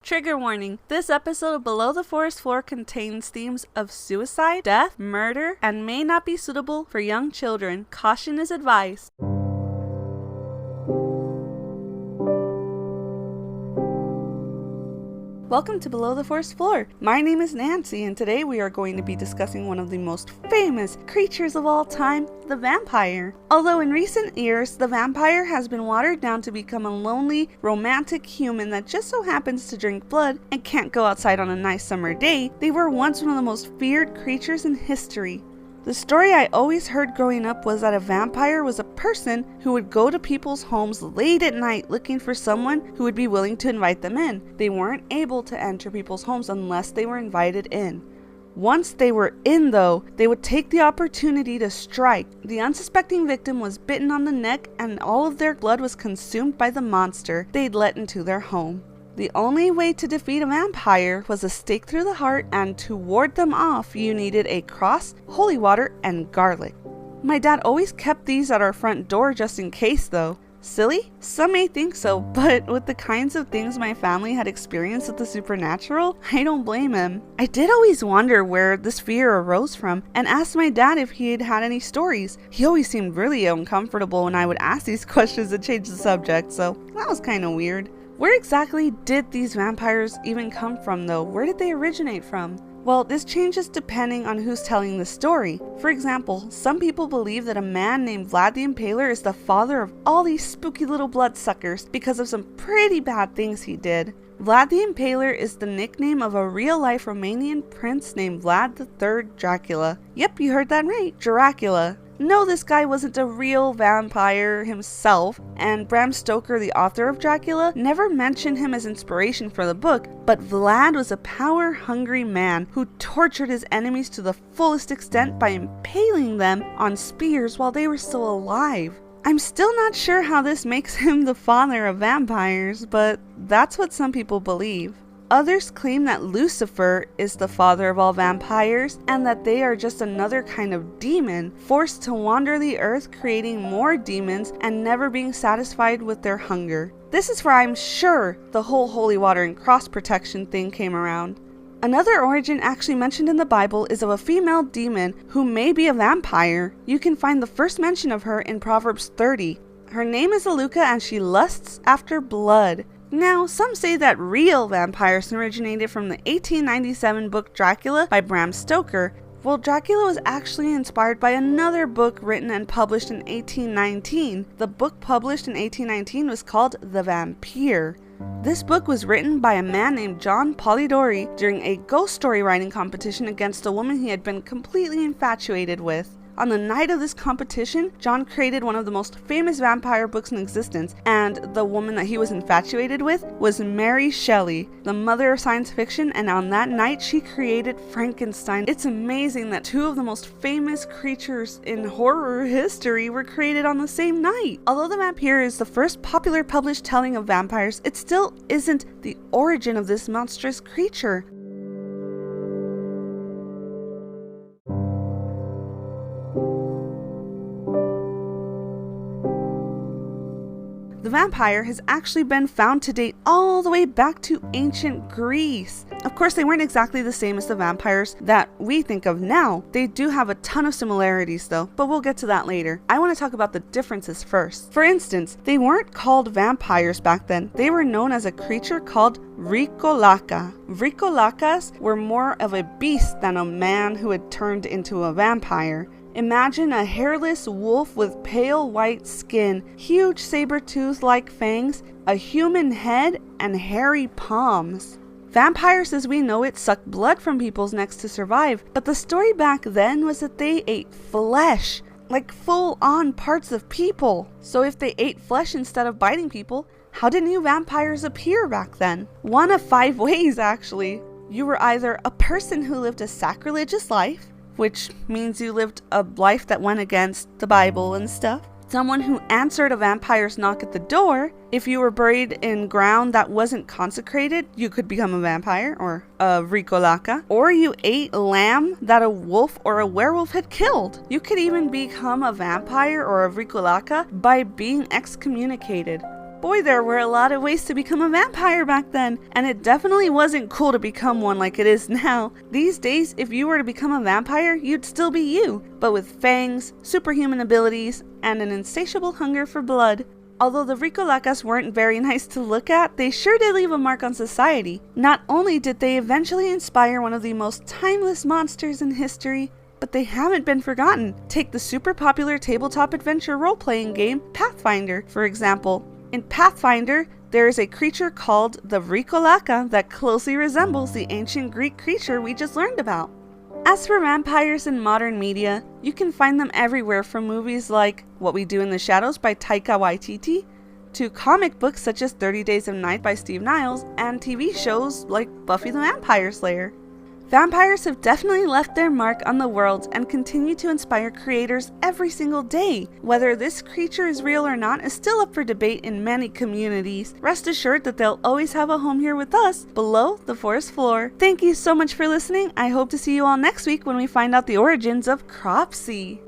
Trigger warning, this episode of Below the Forest Floor contains themes of suicide, death, murder, and may not be suitable for young children. Caution is advised. Welcome to Below the Forest Floor. My name is Nancy, and today we are going to be discussing one of the most famous creatures of all time, the vampire. Although in recent years, the vampire has been watered down to become a lonely, romantic human that just so happens to drink blood and can't go outside on a nice summer day, they were once one of the most feared creatures in history. The story I always heard growing up was that a vampire was a person who would go to people's homes late at night looking for someone who would be willing to invite them in. They weren't able to enter people's homes unless they were invited in. Once they were in though, they would take the opportunity to strike. The unsuspecting victim was bitten on the neck and all of their blood was consumed by the monster they'd let into their home. The only way to defeat a vampire was a stake through the heart, and to ward them off you needed a cross, holy water, and garlic. My dad always kept these at our front door just in case though. Silly? Some may think so, but with the kinds of things my family had experienced with the supernatural, I don't blame him. I did always wonder where this fear arose from and asked my dad if he had any stories. He always seemed really uncomfortable when I would ask these questions and change the subject, so that was kind of weird. Where exactly did these vampires even come from though? Where did they originate from? Well, this changes depending on who's telling the story. For example, some people believe that a man named Vlad the Impaler is the father of all these spooky little bloodsuckers because of some pretty bad things he did. Vlad the Impaler is the nickname of a real-life Romanian prince named Vlad III Dracula. Yep, you heard that right, Dracula. No, this guy wasn't a real vampire himself, and Bram Stoker, the author of Dracula, never mentioned him as inspiration for the book, but Vlad was a power-hungry man who tortured his enemies to the fullest extent by impaling them on spears while they were still alive. I'm still not sure how this makes him the father of vampires, but that's what some people believe. Others claim that Lucifer is the father of all vampires and that they are just another kind of demon forced to wander the earth, creating more demons and never being satisfied with their hunger. This is where I'm sure the whole holy water and cross protection thing came around. Another origin actually mentioned in the Bible is of a female demon who may be a vampire. You can find the first mention of her in Proverbs 30. Her name is Aluka and she lusts after blood. Now, some say that real vampires originated from the 1897 book Dracula by Bram Stoker. Well, Dracula was actually inspired by another book written and published in 1819. The book published in 1819 was called The Vampire. This book was written by a man named John Polidori during a ghost story writing competition against a woman he had been completely infatuated with. On the night of this competition, John created one of the most famous vampire books in existence, and the woman that he was infatuated with was Mary Shelley, the mother of science fiction, and on that night she created Frankenstein. It's amazing that two of the most famous creatures in horror history were created on the same night. Although The Vampire is the first popular published telling of vampires, it still isn't the origin of this monstrous creature. The vampire has actually been found to date all the way back to ancient Greece. Of course, they weren't exactly the same as the vampires that we think of now. They do have a ton of similarities though, but we'll get to that later. I want to talk about the differences first. For instance, they weren't called vampires back then. They were known as a creature called Vrikolaka. Vrikolakas were more of a beast than a man who had turned into a vampire. Imagine a hairless wolf with pale white skin, huge saber-tooth-like fangs, a human head, and hairy palms. Vampires as we know it sucked blood from people's necks to survive, but the story back then was that they ate flesh, like full-on parts of people. So if they ate flesh instead of biting people, how did new vampires appear back then? One of 5 ways actually. You were either a person who lived a sacrilegious life, which means you lived a life that went against the Bible and stuff. Someone who answered a vampire's knock at the door. If you were buried in ground that wasn't consecrated, you could become a vampire or a Vrikolaka. Or you ate lamb that a wolf or a werewolf had killed. You could even become a vampire or a Vrikolaka by being excommunicated. Boy, there were a lot of ways to become a vampire back then, and it definitely wasn't cool to become one like it is now. These days, if you were to become a vampire, you'd still be you, but with fangs, superhuman abilities, and an insatiable hunger for blood. Although the Vrikolacas weren't very nice to look at, they sure did leave a mark on society. Not only did they eventually inspire one of the most timeless monsters in history, but they haven't been forgotten. Take the super popular tabletop adventure role-playing game Pathfinder, for example. In Pathfinder, there is a creature called the Vrikolaca that closely resembles the ancient Greek creature we just learned about. As for vampires in modern media, you can find them everywhere, from movies like What We Do in the Shadows by Taika Waititi, to comic books such as 30 Days of Night by Steve Niles, and TV shows like Buffy the Vampire Slayer. Vampires have definitely left their mark on the world and continue to inspire creators every single day. Whether this creature is real or not is still up for debate in many communities. Rest assured that they'll always have a home here with us, below the forest floor. Thank you so much for listening. I hope to see you all next week when we find out the origins of Cropsy.